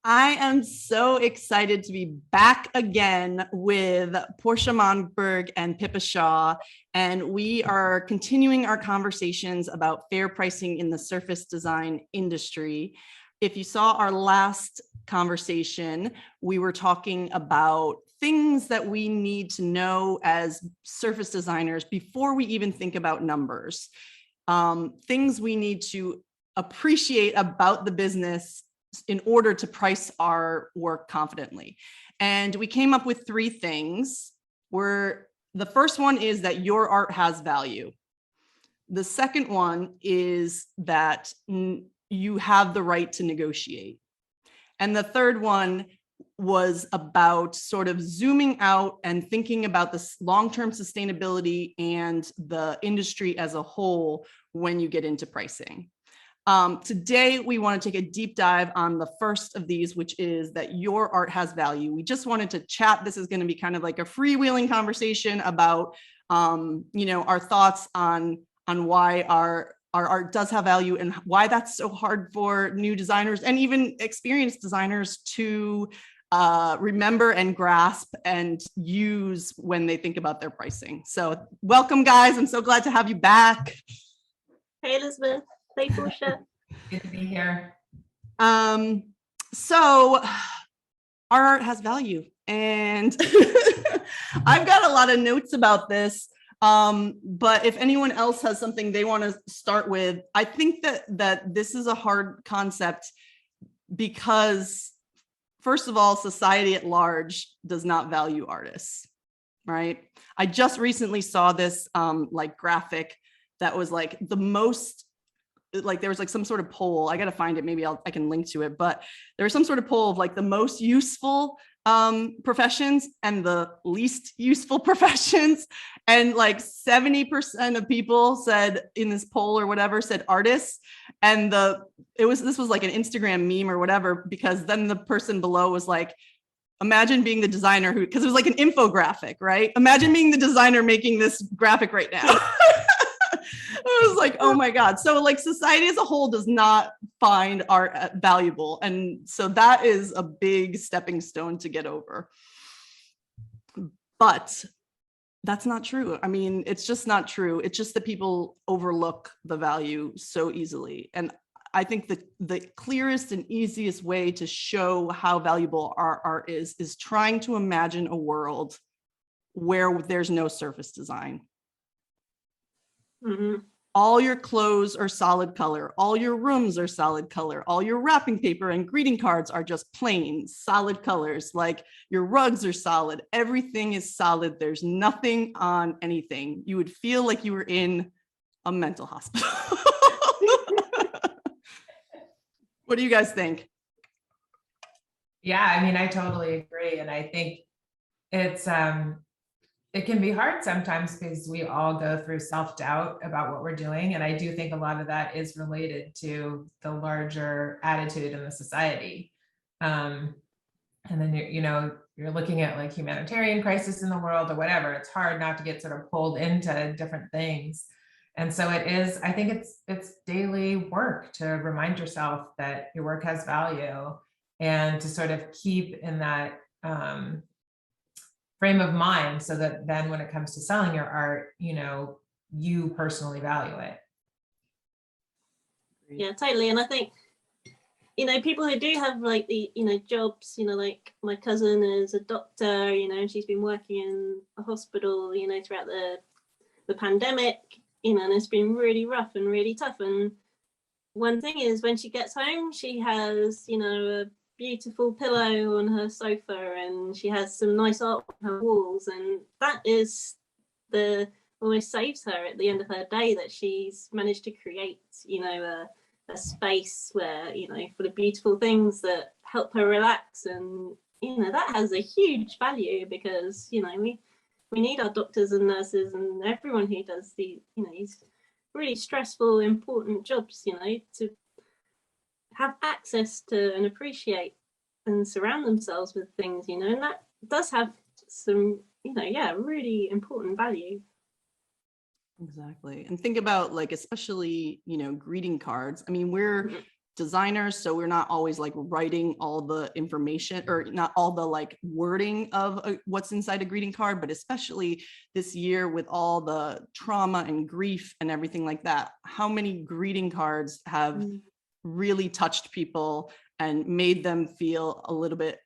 I am so excited to be back again with Portia Monberg and Pippa Shaw, and we are continuing our conversations about fair pricing in the surface design industry. If you saw our last conversation, we were talking about things that we need to know as surface designers before we even think about numbers, things we need to appreciate about the business in order to price our work confidently. And we came up with three things where the first one is that your art has value. The second one is that you have the right to negotiate. And the third one was about sort of zooming out and thinking about the long-term sustainability and the industry as a whole when you get into pricing. Today, we want to take a deep dive on the first of these, which is that your art has value. We just wanted to chat. This is going to be kind of like a freewheeling conversation about, our thoughts on why our art does have value and why that's so hard for new designers and even experienced designers to remember and grasp and use when they think about their pricing. So welcome, guys. I'm so glad to have you back. Hey, Elizabeth. Hey, Portia. Good to be here. So our art has value, and I've got a lot of notes about this. But if anyone else has something they want to start with, I think that this is a hard concept because, first of all, society at large does not value artists, right? I just recently saw this graphic that was like the most, like there was like some sort of poll. I got to find it. Maybe I can link to it, but there was some sort of poll of like the most useful professions and the least useful professions. And like 70% of people said in this poll or whatever said artists. And this was like an Instagram meme or whatever, because then the person below was like, imagine being the designer who, because it was like an infographic, right? Imagine being the designer making this graphic right now. I was like, oh my God. So like society as a whole does not find art valuable. And so that is a big stepping stone to get over. But that's not true. I mean, it's just not true. It's just that people overlook the value so easily. And I think the clearest and easiest way to show how valuable our art is trying to imagine a world where there's no surface design. Mm-hmm. All your clothes are solid color. All your rooms are solid color. All your wrapping paper and greeting cards are just plain solid colors. Like your rugs are solid. Everything is solid. There's nothing on anything. You would feel like you were in a mental hospital. What do you guys think? Yeah, I mean, I totally agree. And I think it's, it can be hard sometimes because we all go through self-doubt about what we're doing. And I do think a lot of that is related to the larger attitude in the society. And then, you're looking at like humanitarian crisis in the world or whatever. It's hard not to get sort of pulled into different things. And so it is, I think it's daily work to remind yourself that your work has value and to sort of keep in that frame of mind so that then when it comes to selling your art, you personally value it. Yeah, totally. And I think, people who do have like the, jobs, like my cousin is a doctor, and she's been working in a hospital, throughout the pandemic, and it's been really rough and really tough. And one thing is when she gets home, she has, a beautiful pillow on her sofa and she has some nice art on her walls, and that is almost saves her at the end of her day, that she's managed to create a space where full of beautiful things that help her relax. And that has a huge value because we need our doctors and nurses and everyone who does these really stressful important jobs to have access to and appreciate and surround themselves with things, and that does have some, really important value. Exactly. And think about like, especially, greeting cards. I mean, we're designers, so we're not always like writing all the information, or not all the like wording of what's inside a greeting card, but especially this year with all the trauma and grief and everything like that, how many greeting cards have really touched people and made them feel a little bit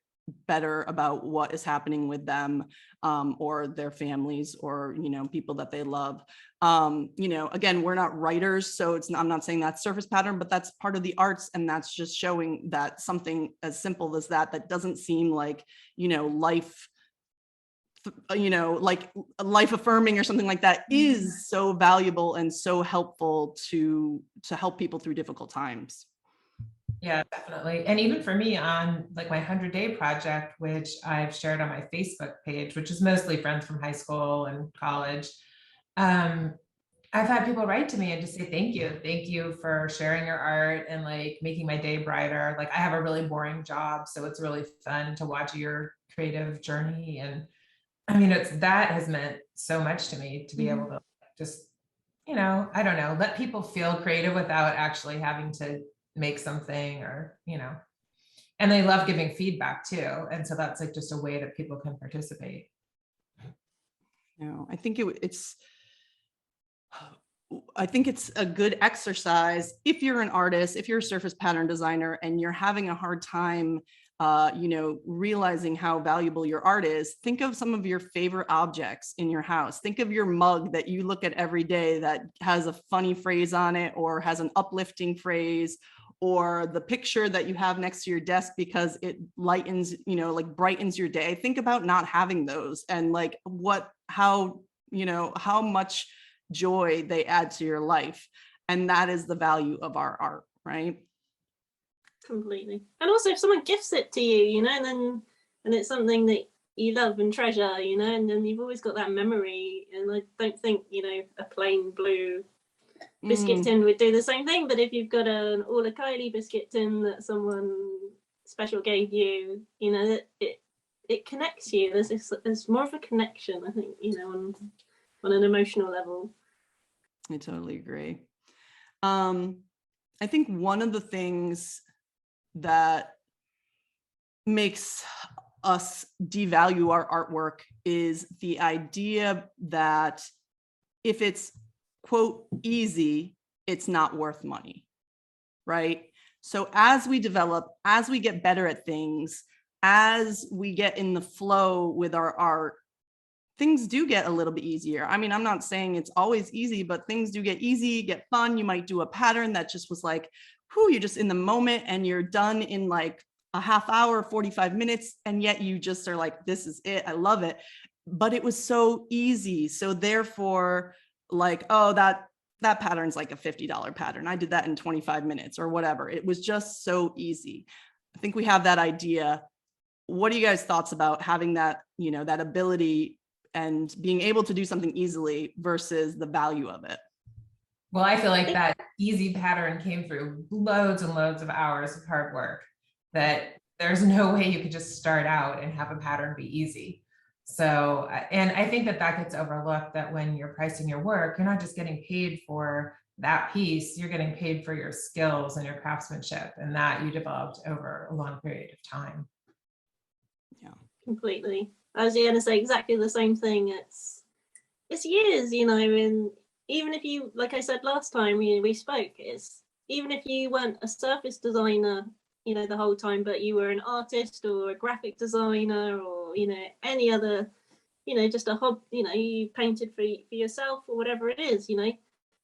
better about what is happening with them, or their families, or, you know, people that they love. You know, again, we're not writers, so I'm not saying that's surface pattern, but that's part of the arts. And that's just showing that something as simple as that doesn't seem like, you know, life, you know, like life affirming or something like that, is so valuable and so helpful to help people through difficult times. Yeah, definitely. And even for me on like my 100-day project, which I've shared on my Facebook page, which is mostly friends from high school and college, I've had people write to me and just say, thank you for sharing your art and like making my day brighter. Like I have a really boring job, so it's really fun to watch your creative journey. And I mean, that has meant so much to me, to be able to just, you know, I don't know, let people feel creative without actually having to make something, or, you know, and they love giving feedback too. And so that's like just a way that people can participate. You know, I think it's a good exercise if you're an artist, if you're a surface pattern designer and you're having a hard time, you know, realizing how valuable your art is. Think of some of your favorite objects in your house. Think of your mug that you look at every day that has a funny phrase on it, or has an uplifting phrase, or the picture that you have next to your desk because it lightens, you know, like brightens your day. Think about not having those, and like how, you know, how much joy they add to your life. And that is the value of our art, right? Completely. And also if someone gifts it to you, you know, and it's something that you love and treasure, you know, and then you've always got that memory. And I don't think, you know, a plain blue biscuit tin would do the same thing, but if you've got an Orla Kylie biscuit tin that someone special gave you, you know, it connects you. There's more of a connection, I think, you know, on an emotional level. I totally agree. I think one of the things that makes us devalue our artwork is the idea that if it's quote easy, it's not worth money, right? So as we develop, as we get better at things, as we get in the flow with our art, things do get a little bit easier. I mean, I'm not saying it's always easy, but things do get easy, get fun. You might do a pattern that just was like, whew, you're just in the moment and you're done in like a half hour, 45 minutes. And yet you just are like, this is it. I love it. But it was so easy. So therefore, like, oh, that pattern's like a $50 pattern. I did that in 25 minutes or whatever. It was just so easy. I think we have that idea. What are you guys' thoughts about having that, you know, that ability and being able to do something easily versus the value of it? Well, I feel like that easy pattern came through loads and loads of hours of hard work, that there's no way you could just start out and have a pattern be easy. So, and I think that gets overlooked, that when you're pricing your work, you're not just getting paid for that piece, you're getting paid for your skills and your craftsmanship, and that you developed over a long period of time. Yeah, completely. I was going to say exactly the same thing. It's years, you know, and even if you, like I said last time we spoke, it's even if you weren't a surface designer, you know, the whole time, but you were an artist or a graphic designer, or, you know, any other, you know, just a hobby, you know, you painted for yourself or whatever it is, you know,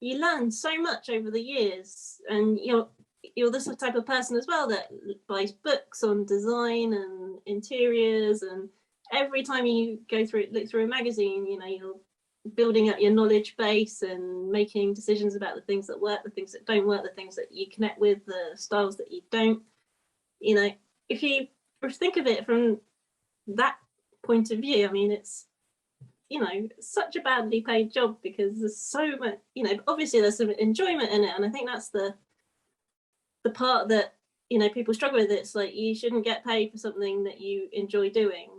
you learn so much over the years. And you're this type of person as well that buys books on design and interiors, and every time you look through a magazine, you know, you're building up your knowledge base and making decisions about the things that work, the things that don't work, the things that you connect with, the styles that you don't. You know, if you think of it from that point of view, I mean, it's, you know, such a badly paid job, because there's so much, you know, obviously there's some enjoyment in it, and I think that's the part that, you know, people struggle with. It's like, you shouldn't get paid for something that you enjoy doing,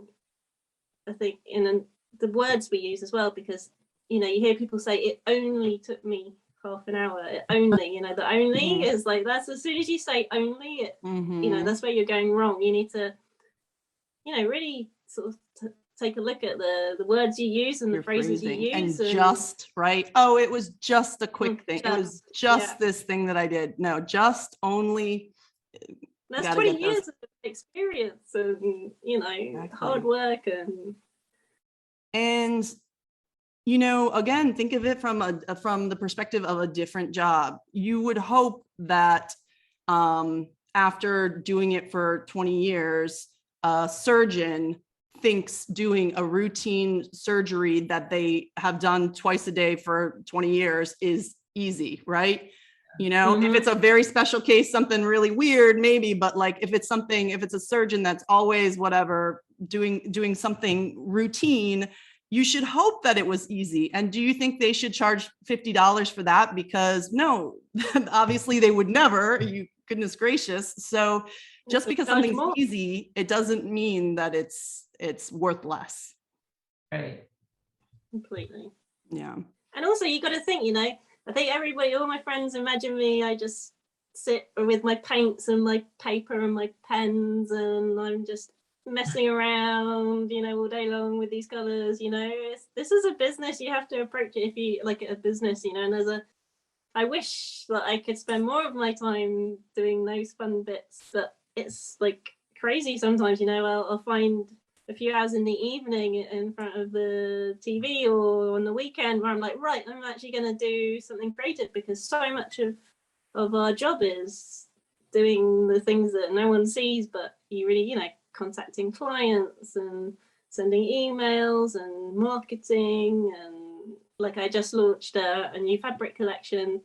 I think, in the words we use as well, because, you know, you hear people say, it only took me half an hour only, you know, the only Mhm. is like, that's as soon as you say only, you know, Mhm. that's where you're going wrong. You need to, you know, really sort of take a look at the words you use and the Your phrases you phrasing use. and just, right? Oh, it was just a quick thing. It was just yeah. this thing that I did. No, just only. That's Gotta 20 get those. years of experience and, you know, Exactly. hard work And you know, again, think of it from the perspective of a different job. You would hope that after doing it for 20 years, a surgeon thinks doing a routine surgery that they have done twice a day for 20 years is easy, right? You know, if it's a very special case, something really weird, maybe, but like if it's a surgeon that's always whatever doing something routine, you should hope that it was easy. And do you think they should charge $50 for that? Because no, obviously they would never, you goodness gracious. So just because something's easy, it doesn't mean that it's worth less. Right. completely. Yeah. And also you got to think, you know, I think everybody, all my friends imagine me, I just sit with my paints and my paper and my pens and I'm just messing around, you know, all day long with these colors, you know. This is a business. You have to approach it if you like a business, you know. And I wish that I could spend more of my time doing those fun bits, but it's like crazy sometimes, you know. I'll find a few hours in the evening in front of the TV or on the weekend where I'm like, right, I'm actually going to do something creative, because so much of our job is doing the things that no one sees, but you really, you know, contacting clients and sending emails and marketing. And like I just launched a new fabric collection,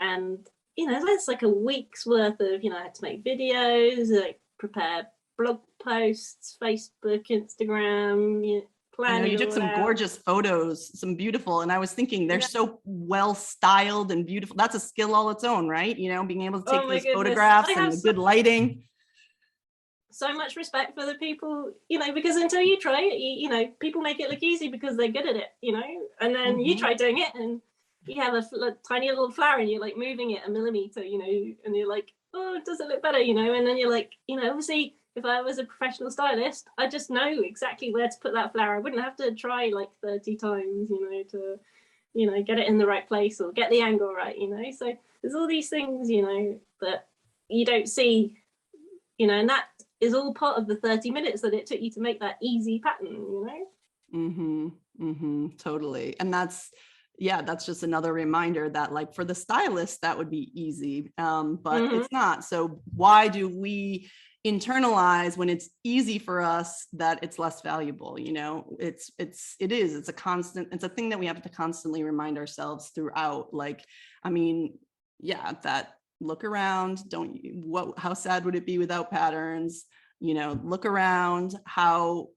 and you know, that's like a week's worth of, you know, I had to make videos, like prepare blog posts, Facebook, Instagram, you know, I know you took some gorgeous photos, some beautiful, and I was thinking they're so well styled and beautiful. That's a skill all its own, right? You know, being able to take those photographs and the good lighting. So much respect for the people, you know, because until you try it, you know, people make it look easy because they're good at it, you know, and then you try doing it and you have a tiny little flower and you're like moving it a millimeter, you know, and you're like, oh, does it look better, you know? And then you're like, you know, obviously if I was a professional stylist, I just know exactly where to put that flower. I wouldn't have to try like 30 times, you know, to, you know, get it in the right place or get the angle right, you know. So there's all these things, you know, that you don't see, you know, and that is all part of the 30 minutes that it took you to make that easy pattern, you know? Totally. And that's just another reminder that like for the stylist, that would be easy, but it's not. So why do we internalize when it's easy for us that it's less valuable? You know, it's a constant, it's a thing that we have to constantly remind ourselves throughout. Like, I mean, yeah, that look around, how sad would it be without patterns? You know, look around, how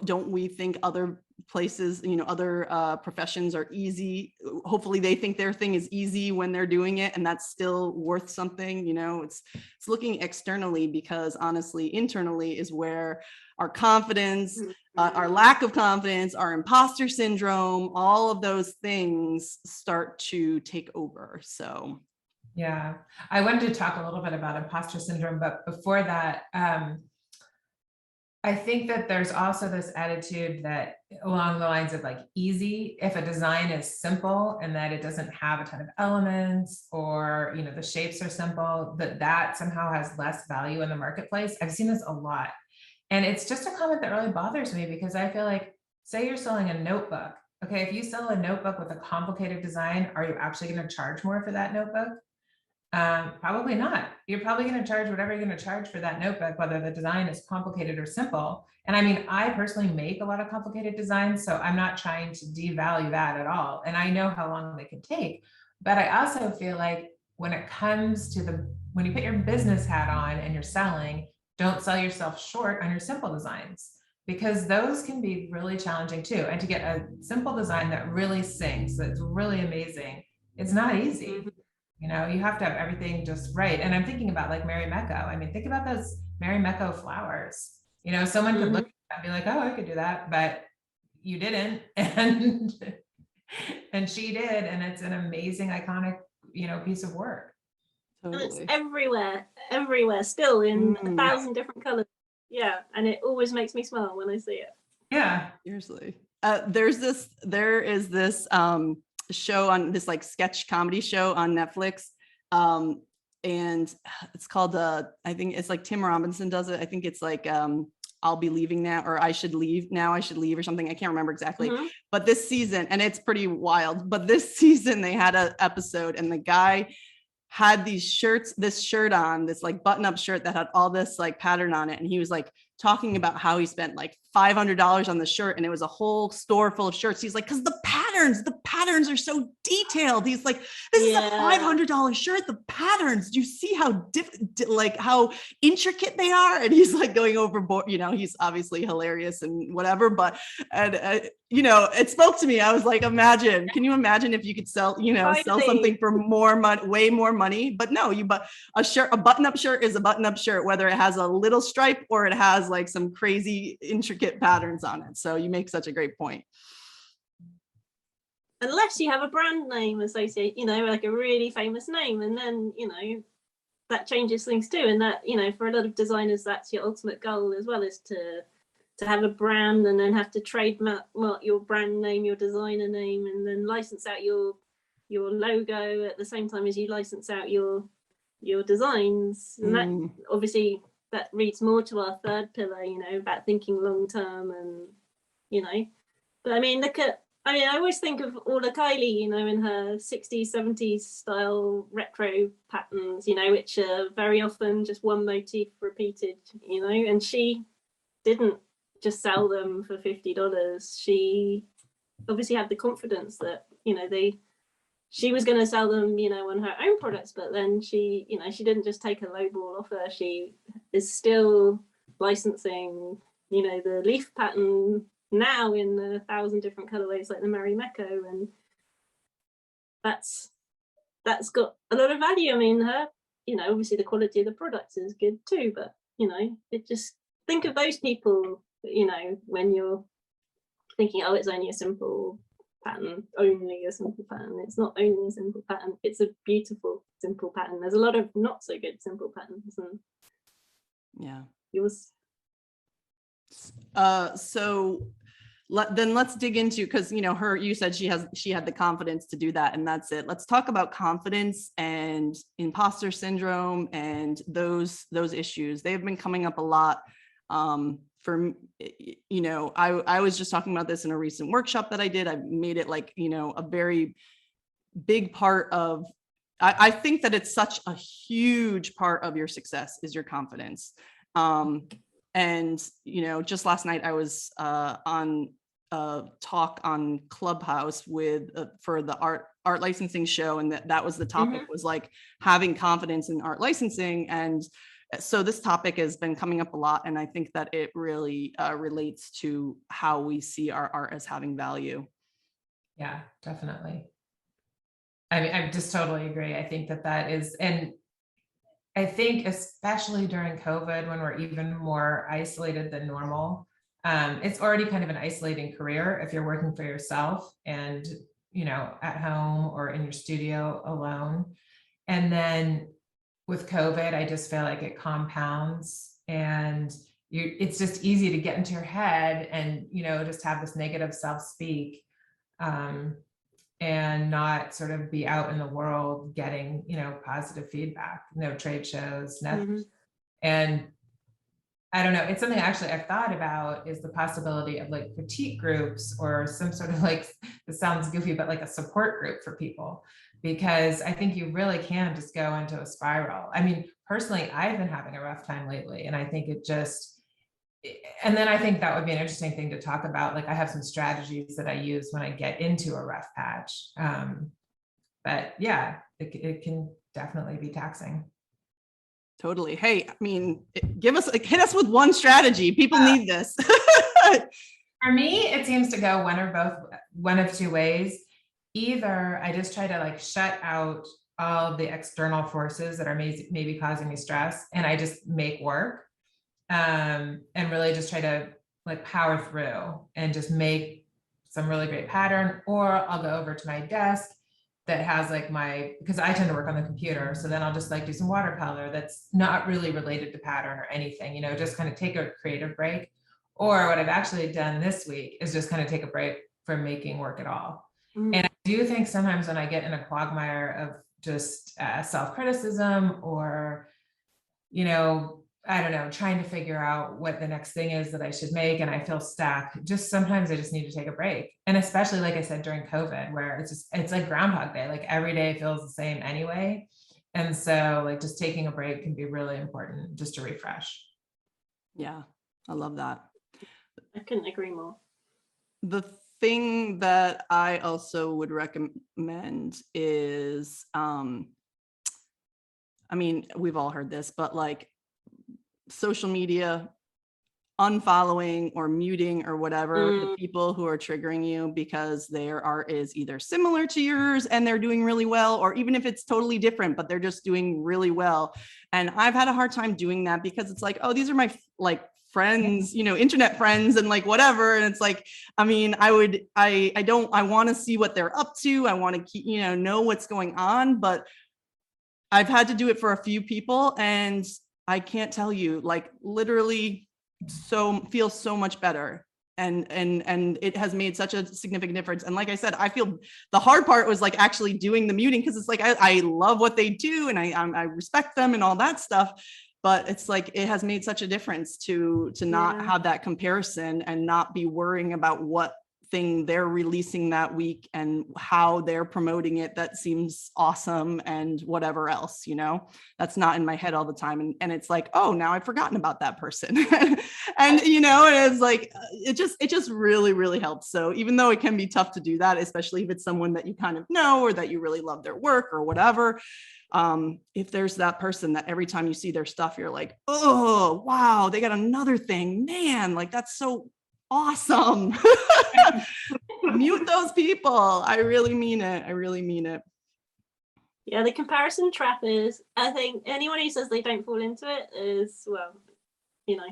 don't we think other places, you know, other professions are easy? Hopefully they think their thing is easy when they're doing it, and that's still worth something. You know, it's looking externally, because honestly, internally is where our confidence, our lack of confidence, our imposter syndrome, all of those things start to take over. So yeah, I wanted to talk a little bit about imposter syndrome, but before that, I think that there's also this attitude that along the lines of like easy, if a design is simple and that it doesn't have a ton of elements, or, you know, the shapes are simple, that somehow has less value in the marketplace. I've seen this a lot. And it's just a comment that really bothers me, because I feel like, say you're selling a notebook. Okay, if you sell a notebook with a complicated design, are you actually going to charge more for that notebook? Probably not. You're probably going to charge whatever you're going to charge for that notebook, whether the design is complicated or simple. And I mean, I personally make a lot of complicated designs, so I'm not trying to devalue that at all. And I know how long they can take, but I also feel like when it comes to when you put your business hat on and you're selling, don't sell yourself short on your simple designs, because those can be really challenging too. And to get a simple design that really sinks, that's really amazing, it's not easy. You know, you have to have everything just right. And I'm thinking about like Mary Mecco. I mean, think about those Mary Mecco flowers. You know, someone could look at that and be like, oh, I could do that, but you didn't. And she did. And it's an amazing, iconic piece of work. And it's Totally. everywhere, still in Mm. 1,000 different colors. Yeah, and it always makes me smile when I see it. Yeah. Seriously. There is this show on this like sketch comedy show on Netflix. And it's called I think it's like Tim Robinson does it. I think it's like I'll be leaving now, or I should leave now, I should leave, or something. I can't remember exactly. Mhm. But this season, and it's pretty wild, but this season they had an episode and the guy had this shirt on, this like button-up shirt that had all this like pattern on it. And he was like talking about how he spent like $500 on the shirt, and it was a whole store full of shirts. He's like, because the patterns are so detailed. He's like, this is a $500 shirt. The patterns, do you see how like how intricate they are? And he's like going overboard. He's obviously hilarious and whatever, but it spoke to me. I was like, can you imagine if you could sell something for more money, way more money? But no, but a button-up shirt is a button-up shirt, whether it has a little stripe or it has like some crazy intricate patterns on it. So you make such a great point. Unless you have a brand name associated, like a really famous name, and then, that changes things too. And that, for a lot of designers, that's your ultimate goal as well, is to have a brand and then have to trademark your brand name, your designer name, and then license out your logo at the same time as you license out your designs. And that obviously that reads more to our third pillar, about thinking long term, and but I always think of Orla Kylie, in her 60s, 70s style retro patterns, which are very often just one motif repeated, and she didn't just sell them for $50. She obviously had the confidence that, she was going to sell them, on her own products, but then she didn't just take a lowball offer. She is still licensing, the leaf pattern now in 1,000 different colorways, like the Mary Mecco, and that's got a lot of value. I mean, her, obviously the quality of the products is good too, but it just, think of those people, when you're thinking, oh, it's only a simple pattern, It's not only a simple pattern, it's a beautiful simple pattern. There's a lot of not so good simple patterns, and yeah, yours. So then let's dig into, because you said she had the confidence to do that, and that's it. Let's talk about confidence and imposter syndrome and those issues. They've been coming up a lot. For I was just talking about this in a recent workshop that I did. I made it like a very big part of. I think that it's such a huge part of your success is your confidence. And just last night I was on a talk on Clubhouse for the art licensing show, and that was the topic, was like having confidence in art licensing. And so this topic has been coming up a lot, and I think that it really relates to how we see our art as having value. Yeah, definitely. I mean, I just totally agree. I think that is, and I think especially during COVID, when we're even more isolated than normal, it's already kind of an isolating career if you're working for yourself and, at home or in your studio alone. And then with COVID, I just feel like it compounds, and it's just easy to get into your head and, just have this negative self-speak, and not sort of be out in the world getting, positive feedback, no trade shows, nothing. And I don't know, it's something actually I've thought about, is the possibility of like critique groups or some sort of like, this sounds goofy, but like a support group for people, because I think you really can just go into a spiral. I mean, personally, I've been having a rough time lately, and I think and then I think that would be an interesting thing to talk about. Like, I have some strategies that I use when I get into a rough patch. But yeah, it can definitely be taxing. Totally. Hey, I mean, hit us with one strategy. People need this. For me, it seems to go one of two ways. Either I just try to like shut out all of the external forces that are maybe causing me stress, and I just make work, and really just try to like power through and just make some really great pattern. Or I'll go over to my desk that has like because I tend to work on the computer. So then I'll just like do some watercolor that's not really related to pattern or anything, you know, just kind of take a creative break. Or what I've actually done this week is just kind of take a break from making work at all. And I do think sometimes when I get in a quagmire of just self-criticism or, you know, I don't know, trying to figure out what the next thing is that I should make and I feel stuck, just sometimes I just need to take a break. And especially, like I said, during COVID, where it's like Groundhog Day, like every day feels the same anyway. And so like just taking a break can be really important just to refresh. Yeah, I love that. I couldn't agree more. The thing that I also would recommend is, I mean, we've all heard this, but like social media, unfollowing or muting or whatever the people who are triggering you because their art is either similar to yours and they're doing really well, or even if it's totally different, but they're just doing really well. And I've had a hard time doing that because it's like, oh, these are my like friends, you know, internet friends and like whatever. And it's like, I mean, I want to see what they're up to. I want to keep, you know what's going on, but I've had to do it for a few people and I can't tell you, like literally feels so much better. And it has made such a significant difference. And like I said, I feel the hard part was like actually doing the muting, because it's like, I love what they do and I respect them and all that stuff. But it's like, it has made such a difference to not have that comparison and not be worrying about what thing they're releasing that week and how they're promoting it that seems awesome and whatever else, you know, that's not in my head all the time. And it's like, oh, now I've forgotten about that person. And, you know, it's like, it just really, really helps. So even though it can be tough to do that, especially if it's someone that you kind of know, or that you really love their work or whatever, if there's that person that every time you see their stuff, you're like, oh, wow, they got another thing, man, like that's so awesome. Mute those people. I really mean it. I really mean it. Yeah, the comparison trap is, I think anyone who says they don't fall into it is, well, you know,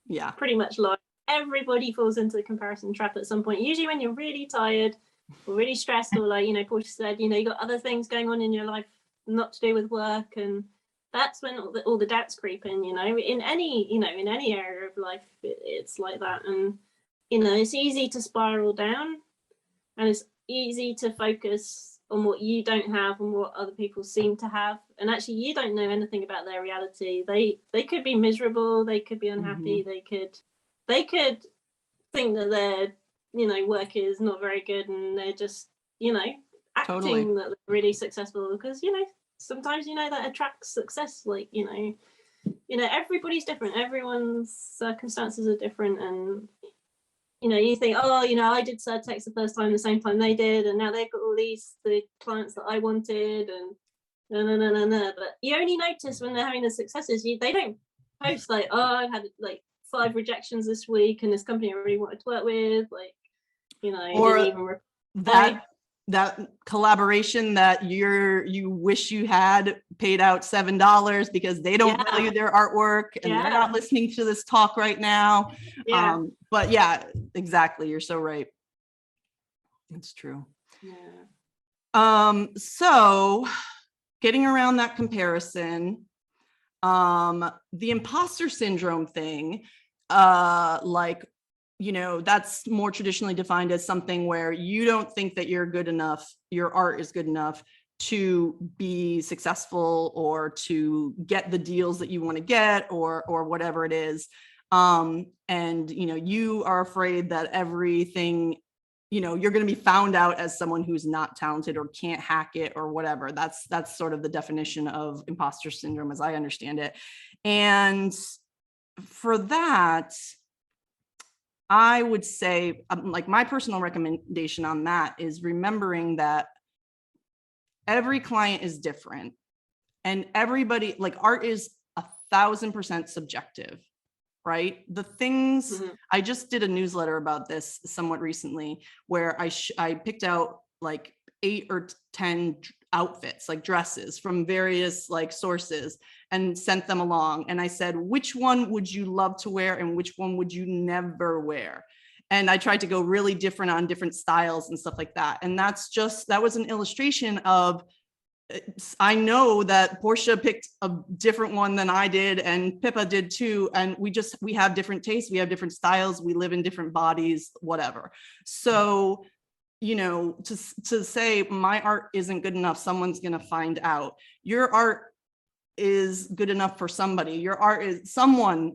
yeah, pretty much lying. Everybody falls into the comparison trap at some point, usually when you're really tired or really stressed, or like, you know, Portia said, you know, you got other things going on in your life not to do with work, and that's when all the doubts creep in, you know, in any, you know, in any area of life, it's like that. And you know, it's easy to spiral down, and it's easy to focus on what you don't have and what other people seem to have. And actually, you don't know anything about their reality. They could be miserable. They could be unhappy. They could think that their, you know, work is not very good, and they're just, you know, acting that they're really successful, because, you know, sometimes, you know, that attracts success. Like, you know, everybody's different. Everyone's circumstances are different, and you know, you think, oh, you know, I did Surtex the first time, the same time they did, and now they've got all the clients that I wanted, and no. But you only notice when they're having the successes. They don't post like, oh, I've had like 5 rejections this week, and this company I really wanted to work with, like, you know, or didn't even that collaboration that you wish you had paid out $7 because they don't value their artwork and they're not listening to this talk right now. But yeah, exactly. You're so right. It's true. So getting around that comparison, the imposter syndrome thing, like, you know, that's more traditionally defined as something where you don't think that you're good enough, your art is good enough to be successful or to get the deals that you want to get, or whatever it is. And, you know, you are afraid that everything, you know, you're going to be found out as someone who's not talented or can't hack it or whatever. That's sort of the definition of imposter syndrome as I understand it. And for that, I would say, like, my personal recommendation on that is remembering that every client is different, and everybody, like, art is 1,000% subjective, right? The things, I just did a newsletter about this somewhat recently, where I picked out like 8 or 10 outfits, like dresses from various like sources, and sent them along. And I said, which one would you love to wear and which one would you never wear? And I tried to go really different on different styles and stuff like that. And that was an illustration of, I know that Portia picked a different one than I did, and Pippa did too. And we have different tastes, we have different styles, we live in different bodies, whatever. So, you know, to say my art isn't good enough, someone's going to find out. Your art is good enough for somebody. Your art is someone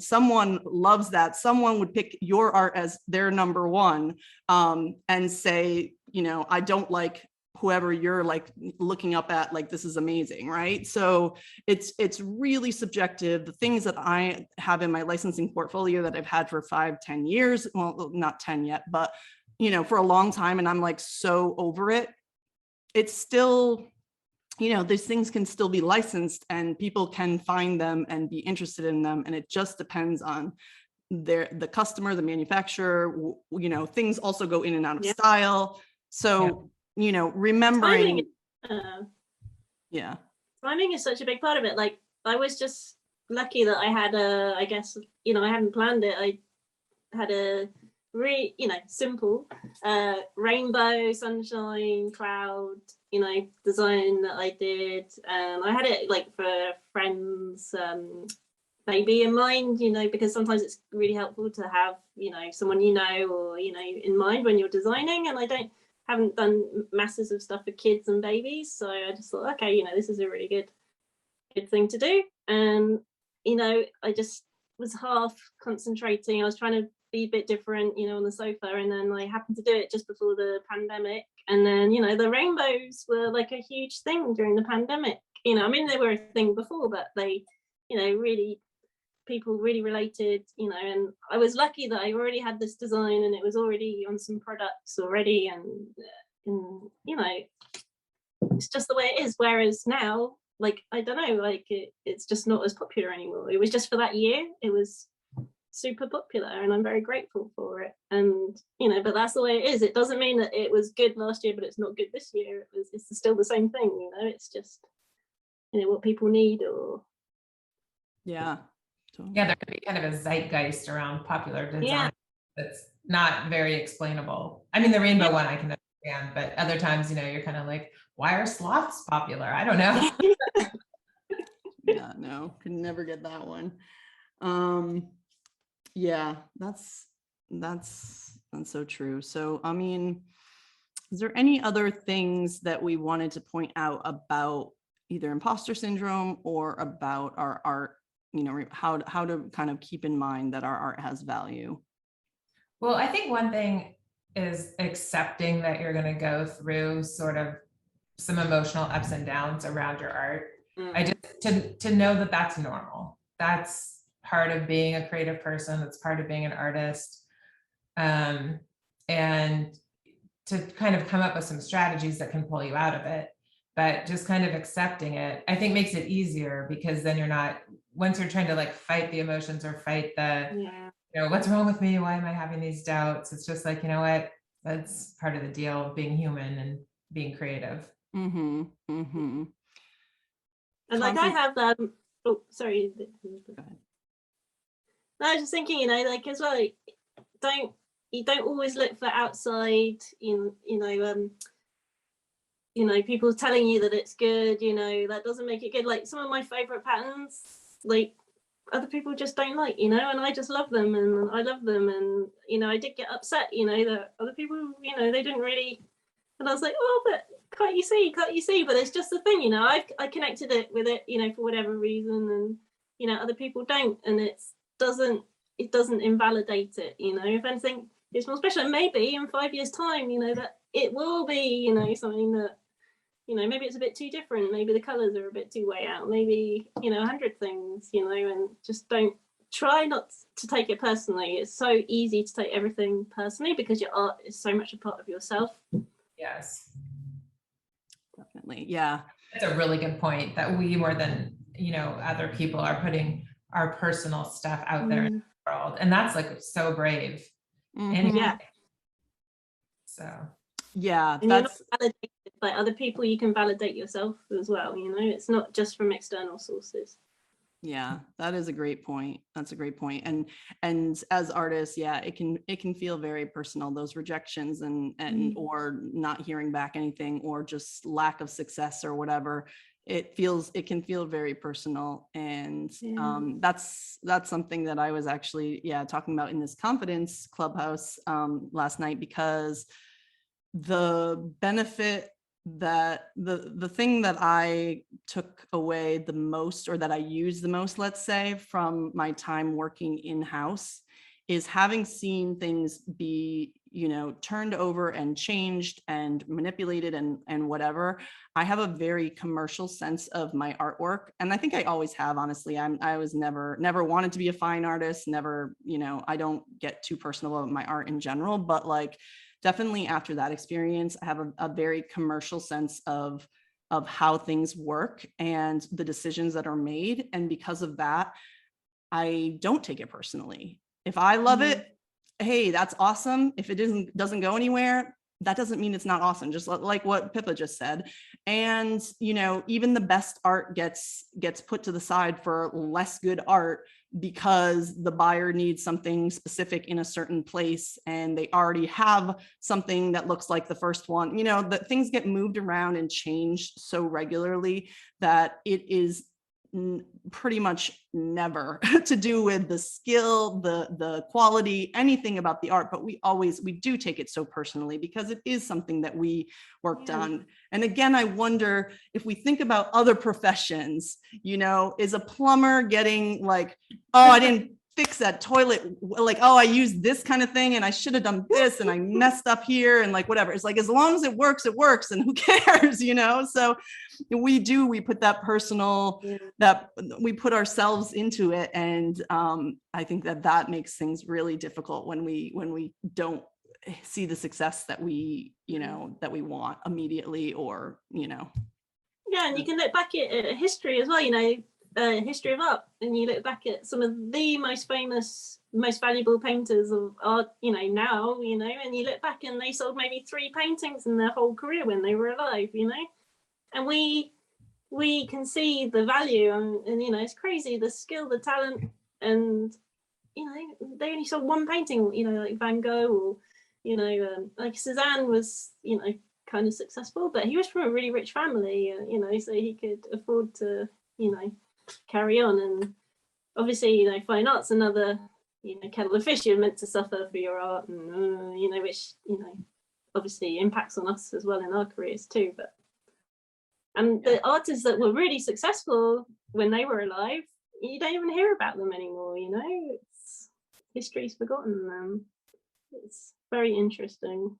loves that. Someone would pick your art as their number one, and say, you know, I don't like whoever you're like looking up at, like, this is amazing, right? So it's really subjective. The things that I have in my licensing portfolio that I've had for 5-10 years, well, not 10 yet, but you know, for a long time, and I'm like so over it. It's still, you know, these things can still be licensed and people can find them and be interested in them. And it just depends on the customer, the manufacturer, you know, things also go in and out of style. So, you know, remembering. Timing is such a big part of it. Like, I was just lucky that I had I guess, you know, I hadn't planned it. I had a really, you know, simple rainbow, sunshine, cloud, you know, design that I did. I had it like for a friend's baby in mind, you know, because sometimes it's really helpful to have, you know, someone you know, or, you know, in mind when you're designing. And I haven't done masses of stuff for kids and babies, so I just thought, okay, you know, this is a really good thing to do. And, you know, I just was half concentrating. I was trying to be a bit different, you know, on the sofa, and then I happened to do it just before the pandemic. And then, you know, the rainbows were like a huge thing during the pandemic. You know, I mean, they were a thing before, but they, you know, really, people really related, you know. And I was lucky that I already had this design and it was already on some products already, and you know, it's just the way it is. Whereas now, like, I don't know, like it's just not as popular anymore. It was just for that year, it was super popular, and I'm very grateful for it. And, you know, but that's the way it is. It doesn't mean that it was good last year but it's not good this year. It's still the same thing, you know. It's just, you know, what people need. Or there could be kind of a zeitgeist around popular design that's not very explainable. I mean, the rainbow one I can understand, but other times, you know, you're kind of like, why are sloths popular? I don't know. Yeah, no, could never get that one. Yeah, that's so true. So, I mean, is there any other things that we wanted to point out about either imposter syndrome or about our art, you know, how to kind of keep in mind that our art has value? Well, I think one thing is accepting that you're going to go through sort of some emotional ups and downs around your art. I just to know that that's normal. That's part of being a creative person. That's part of being an artist. And to kind of come up with some strategies that can pull you out of it. But just kind of accepting it, I think, makes it easier, because then you're not, once you're trying to like fight the emotions or fight the, you know, what's wrong with me? Why am I having these doubts? It's just like, you know what, that's part of the deal of being human and being creative. And like I have, oh, sorry. Go ahead. No, I was just thinking, you know, like as well, you don't always look for outside, you know, people telling you that it's good, you know, that doesn't make it good. Like some of my favorite patterns, like other people just don't like, you know, and I just love them and I love them. And, you know, I did get upset, you know, that other people, you know, they didn't really, and I was like, oh, but can't you see? But it's just the thing, you know, I connected it with it, you know, for whatever reason, and, you know, other people don't, and it doesn't invalidate it, you know. If anything, it's more special. And maybe in 5 years' time, you know, that it will be, you know, something that, you know, maybe it's a bit too different. Maybe the colors are a bit too way out. Maybe, you know, 100 things, you know, and just try not to take it personally. It's so easy to take everything personally because your art is so much a part of yourself. Yes, definitely. Yeah, that's a really good point, that we, more than, you know, other people, are putting our personal stuff out there in the world, and that's like so brave. Anyway. So yeah, and that's you're not validated by other people. You can validate yourself as well, you know. It's not just from external sources. Yeah, that is a great point. That's a great point. And as artists, yeah, it can feel very personal, those rejections and or not hearing back anything or just lack of success or whatever. It can feel very personal. And that's something that I was actually, talking about in this confidence clubhouse last night, because the benefit that the thing that I took away the most, or that I use the most, let's say, from my time working in-house, is having seen things be, turned over and changed and manipulated and whatever. I have a very commercial sense of my artwork. And I think I always have, honestly. I was never wanted to be a fine artist, never, I don't get too personal about my art in general, but like, definitely after that experience, I have a very commercial sense of how things work and the decisions that are made. And because of that, I don't take it personally. If I love it, hey, that's awesome. If it doesn't go anywhere, that doesn't mean it's not awesome. Just like what Pippa just said. And, even the best art gets put to the side for less good art because the buyer needs something specific in a certain place and they already have something that looks like the first one. That things get moved around and changed so regularly that it is pretty much never to do with the skill, the quality, anything about the art, but we do take it so personally because it is something that we worked on. And again, I wonder if we think about other professions, is a plumber getting like, oh, I didn't fix that toilet, like, oh, I used this kind of thing and I should have done this and I messed up here and like whatever. It's like, as long as it works and who cares, so we put that personal, that we put ourselves into it. And I think that makes things really difficult when we don't see the success that we want immediately, or Yeah, and you can look back at history as well, history of art, and you look back at some of the most famous, most valuable painters of art, now, and you look back and they sold maybe 3 paintings in their whole career when they were alive, and we can see the value, and it's crazy, the skill, the talent, and they only sold 1 painting, like Van Gogh, or like Cézanne was kind of successful, but he was from a really rich family, so he could afford to carry on. And obviously fine art's another kettle of fish. You're meant to suffer for your art, and which obviously impacts on us as well in our careers too. But the artists that were really successful when they were alive, you don't even hear about them anymore. It's history's forgotten them. It's very interesting.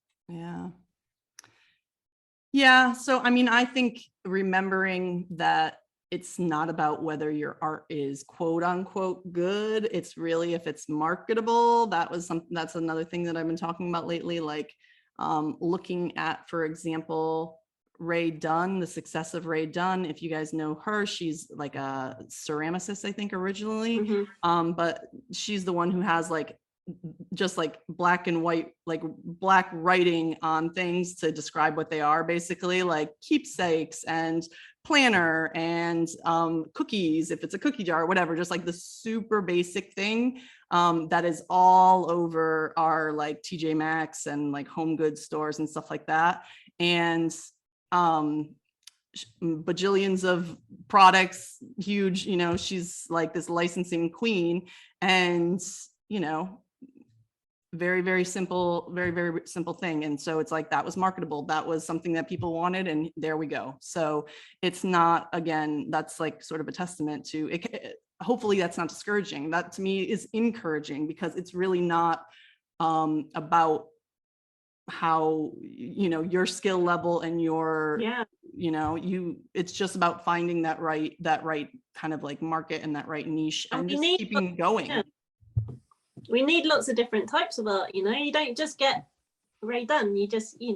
Yeah. So I think remembering that it's not about whether your art is quote unquote good. It's really if it's marketable. That's another thing that I've been talking about lately, like looking at, for example, Rae Dunn, the success of Rae Dunn. If you guys know her, she's like a ceramicist, I think, originally. But she's the one who has just like black and white, like black writing on things to describe what they are, basically, like keepsakes and planner and cookies, if it's a cookie jar or whatever, just like the super basic thing that is all over our like TJ Maxx and like home goods stores and stuff like that. And bajillions of products, huge, she's like this licensing queen, and very, very simple, very, very simple thing. And so it's like, that was marketable. That was something that people wanted. And there we go. So it's not, again, that's like sort of a testament to it. Hopefully that's not discouraging. That to me is encouraging, because it's really not about how, your skill level and your, it's just about finding that right kind of like market and that right niche, and just keeping going. Yeah. We need lots of different types of art, you don't just get Rae Dunn, you just, in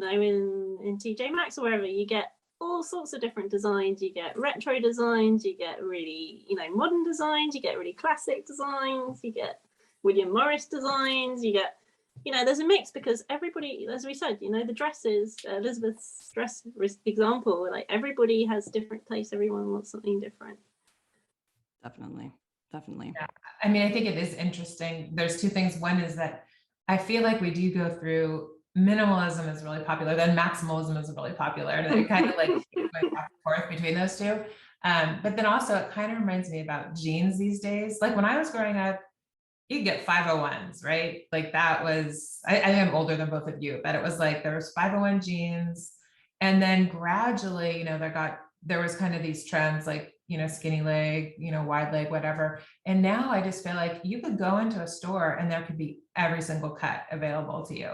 TJ Maxx or wherever, you get all sorts of different designs. You get retro designs, you get really, modern designs, you get really classic designs, you get William Morris designs, you get, there's a mix, because everybody, as we said, the dresses, Elizabeth's dress example, like everybody has different tastes, everyone wants something different. Definitely. Definitely. Yeah. I mean, I think it is interesting. There's two things. One is that I feel like we do go through minimalism is really popular, then maximalism is really popular. And it kind of like going back and forth between those two. But then also it kind of reminds me about jeans these days. Like when I was growing up, you get 501s, right? Like that was, I am older than both of you, but it was like there was 501 jeans. And then gradually, there was kind of these trends like, skinny leg, wide leg, whatever. And now I just feel like you could go into a store and there could be every single cut available to you.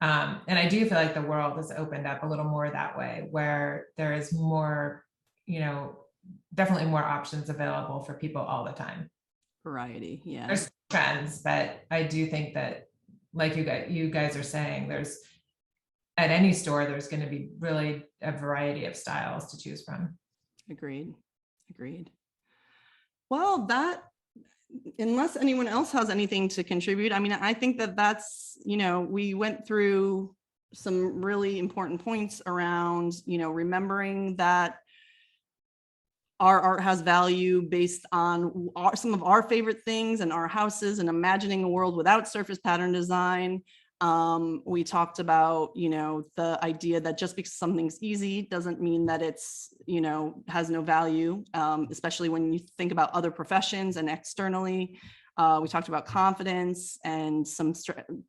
And I do feel like the world has opened up a little more that way, where there is more, definitely more options available for people all the time. Variety. Yeah. There's trends, but I do think that, like you guys are saying, there's at any store, there's going to be really a variety of styles to choose from. Agreed. Well, unless anyone else has anything to contribute, I mean, I think that's, we went through some really important points around, remembering that our art has value based on some of our favorite things and our houses, and imagining a world without surface pattern design. We talked about, the idea that just because something's easy doesn't mean that it's, has no value, especially when you think about other professions and externally. We talked about confidence, and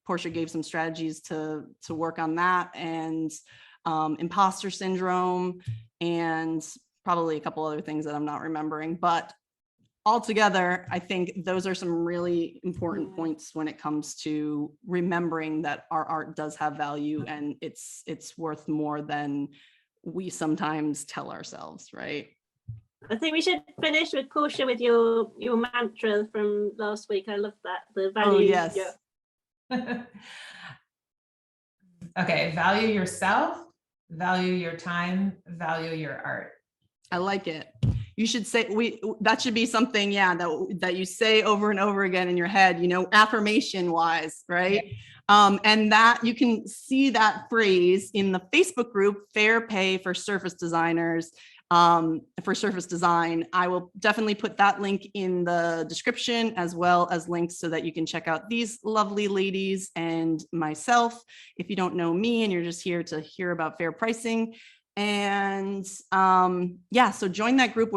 Portia gave some strategies to work on that, and imposter syndrome, and probably a couple other things that I'm not remembering, but altogether, I think those are some really important points when it comes to remembering that our art does have value, and it's worth more than we sometimes tell ourselves, right? I think we should finish with Portia with your mantra from last week. I love that. The value. Oh, yes. Yeah. Okay. Value yourself, value your time, value your art. I like it. You should say that should be something, that you say over and over again in your head, affirmation wise, right? Yeah. And that you can see that phrase in the Facebook group, Fair Pay for Surface Designers, for surface design. I will definitely put that link in the description, as well as links so that you can check out these lovely ladies and myself if you don't know me and you're just here to hear about fair pricing. And so join that group.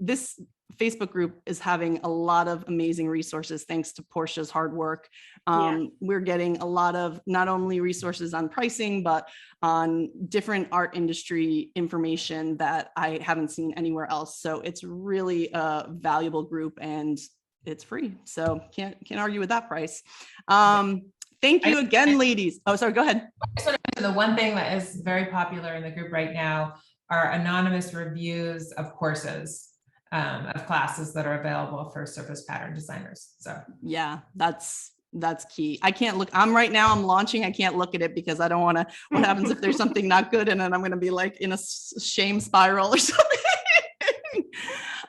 This Facebook group is having a lot of amazing resources thanks to Portia's hard work. We're getting a lot of not only resources on pricing, but on different art industry information that I haven't seen anywhere else. So it's really a valuable group, and it's free. So can't argue with that price. Thank you again, ladies. Oh, sorry, go ahead. The one thing that is very popular in the group right now are anonymous reviews of courses, of classes that are available for surface pattern designers. So yeah, that's key. I can't look, I'm launching. I can't look at it because I don't want to, what happens if there's something not good, and then I'm going to be like in a shame spiral or something.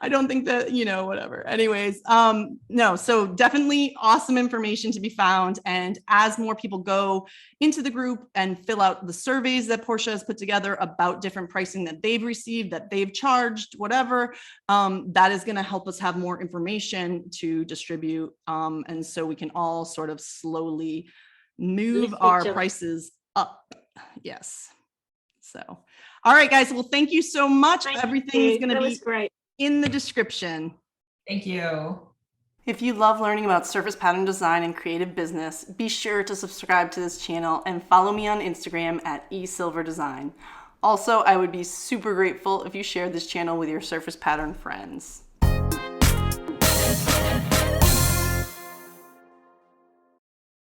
I don't think that, whatever. Anyways, no, so definitely awesome information to be found. And as more people go into the group and fill out the surveys that Portia has put together about different pricing that they've received, that they've charged, whatever, that is going to help us have more information to distribute. And so we can all sort of slowly move our prices up. Yes. So, all right, guys. Well, thank you so much. Everything is going to be great in the description. Thank you. If you love learning about surface pattern design and creative business, be sure to subscribe to this channel and follow me on Instagram at esilverdesign. Also, I would be super grateful if you shared this channel with your surface pattern friends.